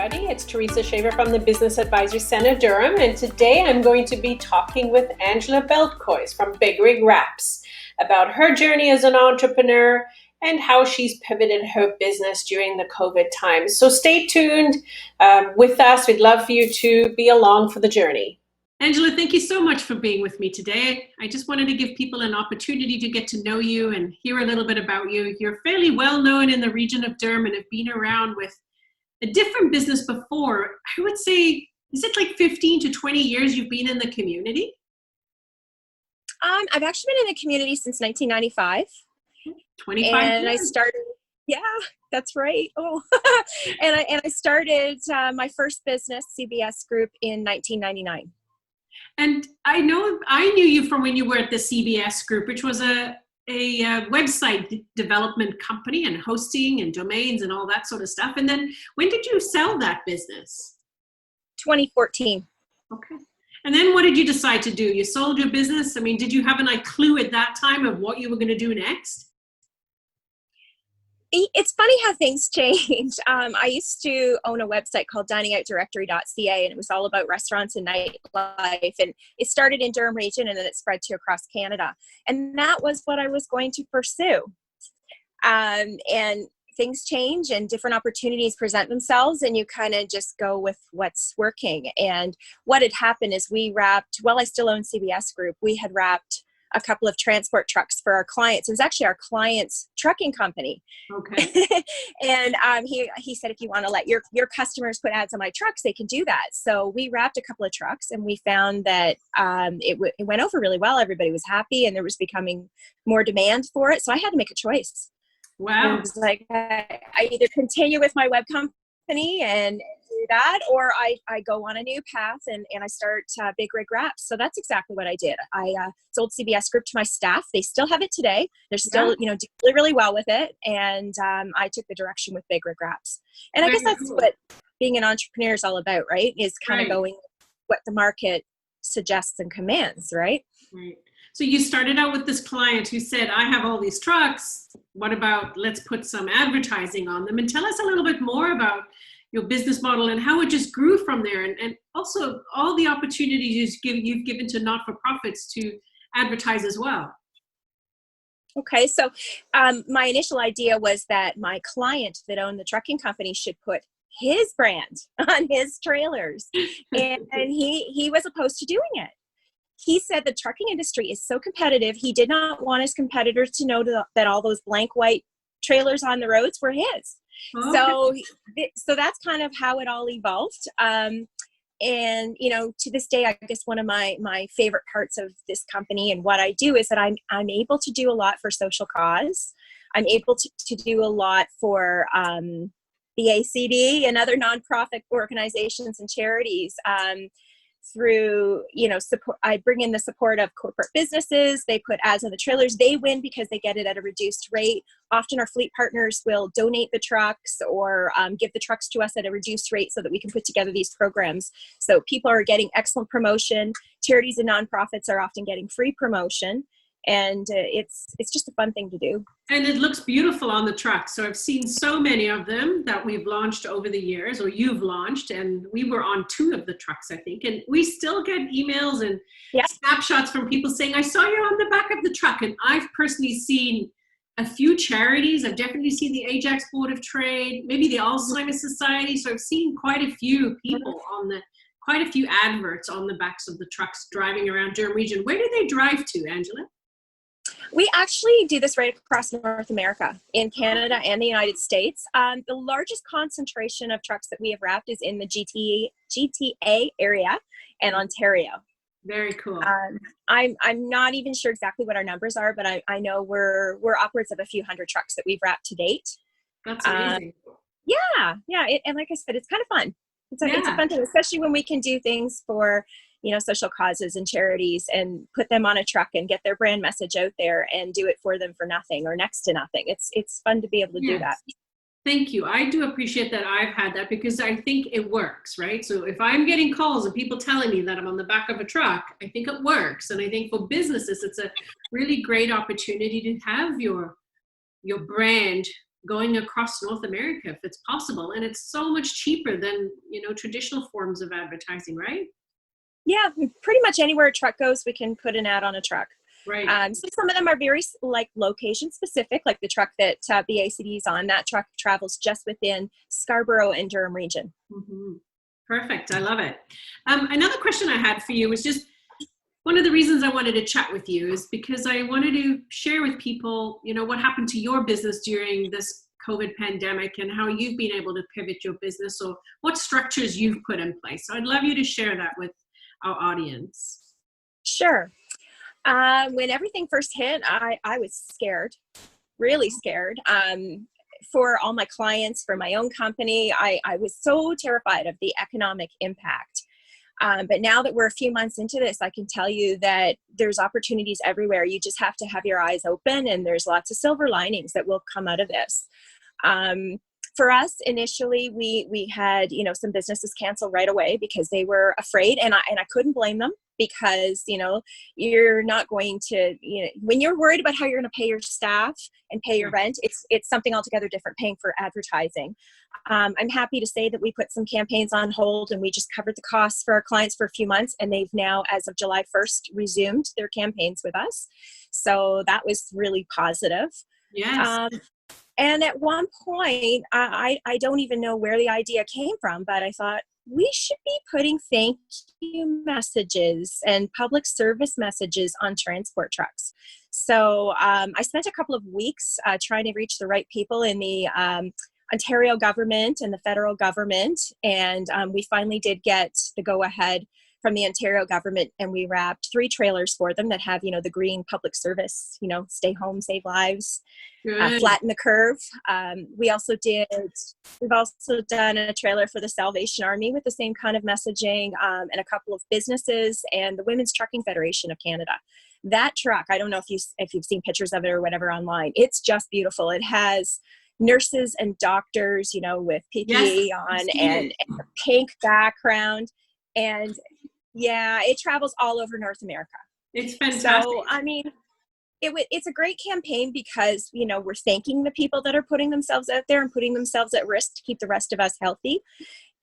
everybody. It's Teresa Shaver from the Business Advisory Centre Durham, and today I'm going to be talking with Angela Baltkois from Big Rig Wraps about her journey as an entrepreneur and how she's pivoted her business during the COVID times. So stay tuned with us. We'd love for you to be along for the journey. Angela, thank you so much for being with me today. I just wanted to give people an opportunity to get to know you and hear a little bit about you. You're fairly well known in the region of Durham and have been around with a different business before. I would say, is it like 15 to 20 years you've been in the community? I've actually been in the community since 1995. 25 and years. I started, yeah, that's right. Oh, and I started my first business, CBS Group, in 1999. And I knew you from when you were at the CBS Group, which was a website development company and hosting and domains and all that sort of stuff. And then when did you sell that business? 2014. Okay. And then what did you decide to do? You sold your business. I mean, did you have a clue at that time of what you were going to do next? It's funny how things change. I used to own a website called diningoutdirectory.ca, and it was all about restaurants and nightlife. And it started in Durham region, and then it spread to across Canada. And that was what I was going to pursue. And things change, and different opportunities present themselves, and you kind of just go with what's working. And what had happened is I still own CBS Group. We had wrapped a couple of transport trucks for our clients. It was actually our client's trucking company. Okay. And he said, if you want to let your customers put ads on my trucks, they can do that. So we wrapped a couple of trucks, and we found that it went over really well. Everybody was happy, and there was becoming more demand for it. So I had to make a choice. Wow. It was like, I either continue with my web company and do that, or I go on a new path and I start Big Rig Wraps. So that's exactly what I did. I sold CBS Group to my staff. They still have it today. They're still, doing really, really well with it. And I took the direction with Big Rig Wraps. And I guess that's what being an entrepreneur is all about, right? Is kind of going what the market suggests and commands, right? Right. So you started out with this client who said, I have all these trucks. What about, let's put some advertising on them, and tell us a little bit more about your business model and how it just grew from there. And also all the opportunities you've given to not-for-profits to advertise as well. Okay. So my initial idea was that my client that owned the trucking company should put his brand on his trailers. And he was opposed to doing it. He said the trucking industry is so competitive. He did not want his competitors to know that all those blank white trailers on the roads were his. Okay. So that's kind of how it all evolved. And, to this day, I guess one of my favorite parts of this company and what I do is that I'm able to do a lot for social cause. I'm able to do a lot for the ACD and other nonprofit organizations and charities. Through, support, I bring in the support of corporate businesses. They put ads on the trailers. They win because they get it at a reduced rate. Often our fleet partners will donate the trucks or give the trucks to us at a reduced rate so that we can put together these programs. So people are getting excellent promotion. Charities and nonprofits are often getting free promotion. And it's just a fun thing to do. And it looks beautiful on the truck. So I've seen so many of them that we've launched over the years, or you've launched, and we were on 2 of the trucks, I think. And we still get emails and snapshots from people saying, I saw you on the back of the truck. And I've personally seen a few charities. I've definitely seen the Ajax Board of Trade, maybe the Alzheimer's Society. So I've seen quite a few people quite a few adverts on the backs of the trucks driving around Durham region. Where do they drive to, Angela? We actually do this right across North America, in Canada and the United States. The largest concentration of trucks that we have wrapped is in the GTA area and Ontario. Very cool. I'm not even sure exactly what our numbers are, but I know we're upwards of a few hundred trucks that we've wrapped to date. That's amazing. Yeah. And like I said, it's kind of fun. It's a fun thing, especially when we can do things for social causes and charities and put them on a truck and get their brand message out there and do it for them for nothing or next to nothing. It's fun to be able to do that. Thank you. I do appreciate that I've had that because I think it works, right? So if I'm getting calls and people telling me that I'm on the back of a truck, I think it works. And I think for businesses, it's a really great opportunity to have your brand going across North America if it's possible. And it's so much cheaper than, traditional forms of advertising, right? Yeah, pretty much anywhere a truck goes, we can put an ad on a truck. Right. So some of them are very location specific, like the truck that BACD is on. That truck travels just within Scarborough and Durham region. Mm-hmm. Perfect. I love it. Another question I had for you was just, one of the reasons I wanted to chat with you is because I wanted to share with people, what happened to your business during this COVID pandemic and how you've been able to pivot your business, or what structures you've put in place. So I'd love you to share that with our audience. Sure. When everything first hit, I was scared, really scared. For all my clients, for my own company, I was so terrified of the economic impact. But now that we're a few months into this, I can tell you that there's opportunities everywhere. You just have to have your eyes open, and there's lots of silver linings that will come out of this. For us, initially, we had, some businesses cancel right away because they were afraid, and I couldn't blame them, because, you're not going to, when you're worried about how you're going to pay your staff and pay your rent, it's something altogether different paying for advertising. I'm happy to say that we put some campaigns on hold, and we just covered the costs for our clients for a few months, and they've now, as of July 1st, resumed their campaigns with us. So that was really positive. Yes. And at one point, I don't even know where the idea came from, but I thought we should be putting thank you messages and public service messages on transport trucks. So I spent a couple of weeks trying to reach the right people in the Ontario government and the federal government. And we finally did get the go-ahead from the Ontario government, and we wrapped 3 trailers for them that have, the green public service, stay home, save lives, flatten the curve. We've also done a trailer for the Salvation Army with the same kind of messaging, and a couple of businesses and the Women's Trucking Federation of Canada. That truck, I don't know if you've seen pictures of it or whatever online. It's just beautiful. It has nurses and doctors, with PPE on and a pink background. And yeah, it travels all over North America. It's fantastic. So, I mean, it's a great campaign because, we're thanking the people that are putting themselves out there and putting themselves at risk to keep the rest of us healthy.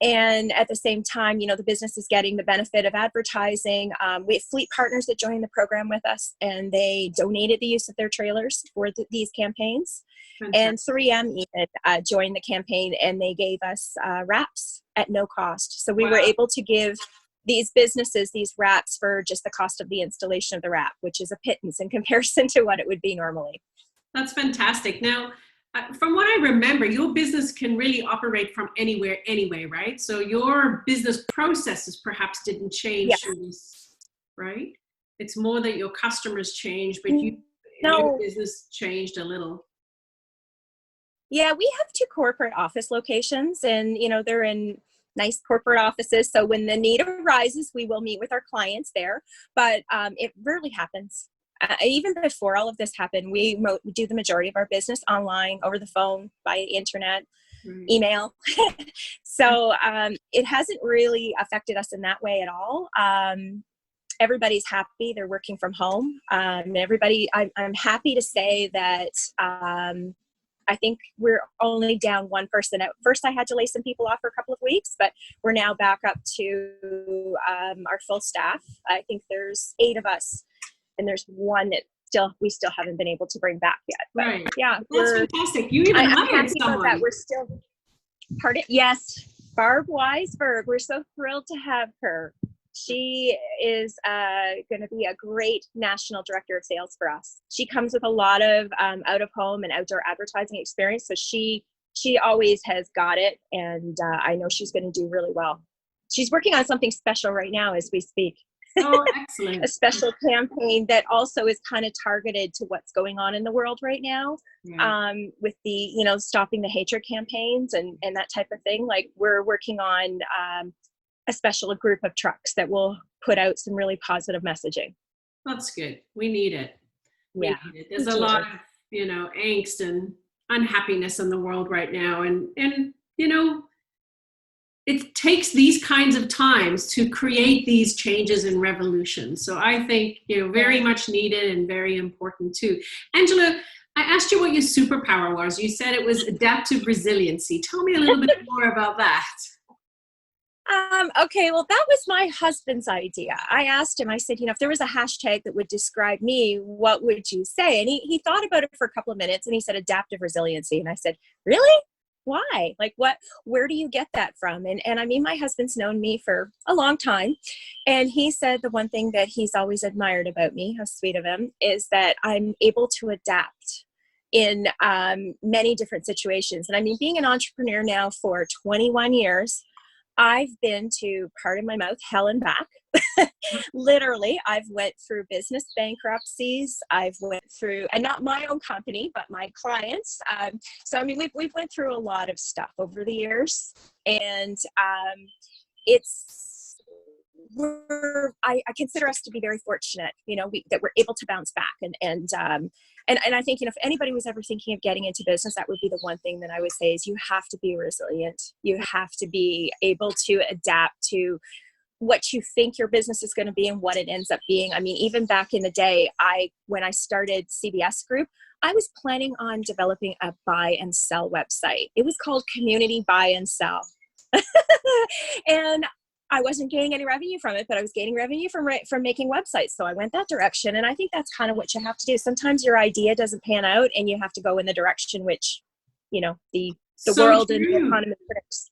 And at the same time, the business is getting the benefit of advertising. We have fleet partners that joined the program with us, and they donated the use of their trailers for these campaigns. Fantastic. And 3M even joined the campaign, and they gave us wraps at no cost. So we were able to give these businesses these wraps for just the cost of the installation of the wrap, which is a pittance in comparison to what it would be normally. That's fantastic. Now, from what I remember, your business can really operate from anywhere, anyway, right? So your business processes perhaps didn't change, yes, right? It's more that your customers changed, but your business changed a little. Yeah, we have 2 corporate office locations, and, they're in nice corporate offices. So when the need arises, we will meet with our clients there, but it rarely happens. Even before all of this happened, we do the majority of our business online, over the phone, via internet, email. So it hasn't really affected us in that way at all. Everybody's happy. They're working from home. I'm happy to say that I think we're only down 1 person. At first, I had to lay some people off for a couple of weeks, but we're now back up to our full staff. I think there's 8 of us, and there's 1 that we still haven't been able to bring back yet. But right. Yeah, that's fantastic. You even hired someone. That. We're still. Pardon? Yes, Barb Weisberg. We're so thrilled to have her. She is going to be a great national director of sales for us. She comes with a lot of out-of-home and outdoor advertising experience, so she always has got it, and I know she's going to do really well. She's working on something special right now as we speak. Oh, excellent. A special campaign that also is kind of targeted to what's going on in the world right now, with the, stopping the hatred campaigns and that type of thing. Like, we're working on a special group of trucks that will put out some really positive messaging. That's good. We need it. Yeah. There's a lot of, angst and unhappiness in the world right now. And it takes these kinds of times to create these changes and revolutions. So I think, very much needed and very important too. Angela, I asked you what your superpower was. You said it was adaptive resiliency. Tell me a little bit more about that. Okay, well, that was my husband's idea. I asked him, I said, if there was a hashtag that would describe me, what would you say? And he thought about it for a couple of minutes and he said adaptive resiliency. And I said, really? Why? Like where do you get that from? And I mean, my husband's known me for a long time. And he said the one thing that he's always admired about me, how sweet of him, is that I'm able to adapt in many different situations. And I mean, being an entrepreneur now for 21 years, I've been to, pardon my mouth, hell and back. Literally, I've went through business bankruptcies. I've went through, and not my own company, but my clients. So I mean, we've went through a lot of stuff over the years, and I consider us to be very fortunate, that we're able to bounce back. And I think, if anybody was ever thinking of getting into business, that would be the one thing that I would say is you have to be resilient. You have to be able to adapt to what you think your business is going to be and what it ends up being. I mean, even back in the day, when I started CBS Group, I was planning on developing a buy and sell website. It was called Community Buy and Sell. And I wasn't getting any revenue from it, but I was gaining revenue from making websites. So I went that direction. And I think that's kind of what you have to do. Sometimes your idea doesn't pan out and you have to go in the direction which, the world and the economy predicts.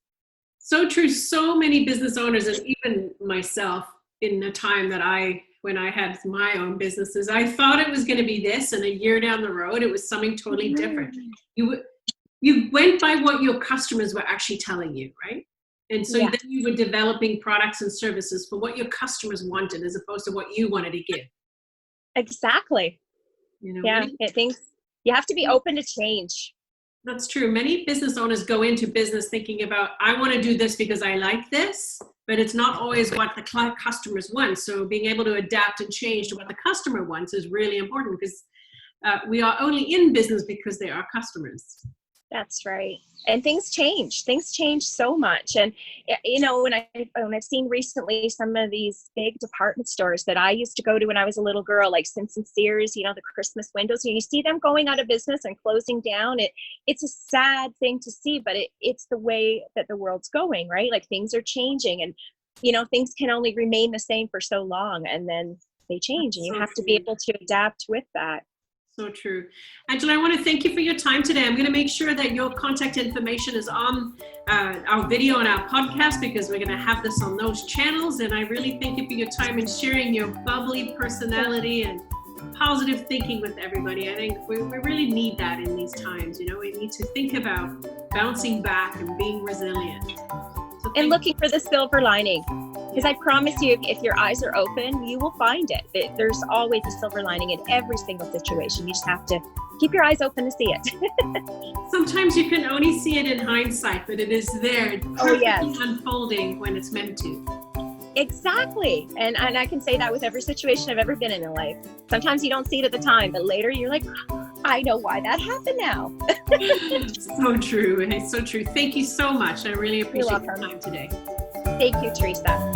So true. So many business owners, and even myself, in the time when I had my own businesses, I thought it was going to be this, and a year down the road, it was something totally different. You went by what your customers were actually telling you, right? And so then you were developing products and services for what your customers wanted, as opposed to what you wanted to give. Exactly. Things you have to be open to change. That's true. Many business owners go into business thinking about, I want to do this because I like this, but it's not always what the customers want. So being able to adapt and change to what the customer wants is really important, because we are only in business because they are customers. That's right. And things change so much. And, when I've seen recently some of these big department stores that I used to go to when I was a little girl, like Simpson Sears, the Christmas windows, you see them going out of business and closing down. It's a sad thing to see, but it's the way that the world's going, right? Like things are changing and, things can only remain the same for so long and then they change and you have to be able to adapt with that. So true. Angela, I want to thank you for your time today. I'm going to make sure that your contact information is on our video and our podcast, because we're going to have this on those channels. And I really thank you for your time and sharing your bubbly personality and positive thinking with everybody. I think we really need that in these times. We need to think about bouncing back and being resilient. And looking for the silver lining. Because I promise you, if your eyes are open, you will find it. There's always a silver lining in every single situation. You just have to keep your eyes open to see it. Sometimes you can only see it in hindsight, but it is there, perfectly unfolding when it's meant to. Exactly. And I can say that with every situation I've ever been in life. Sometimes you don't see it at the time, but later you're like, I know why that happened now. So true. It's so true. Thank you so much. I really appreciate your time today. Thank you, Teresa.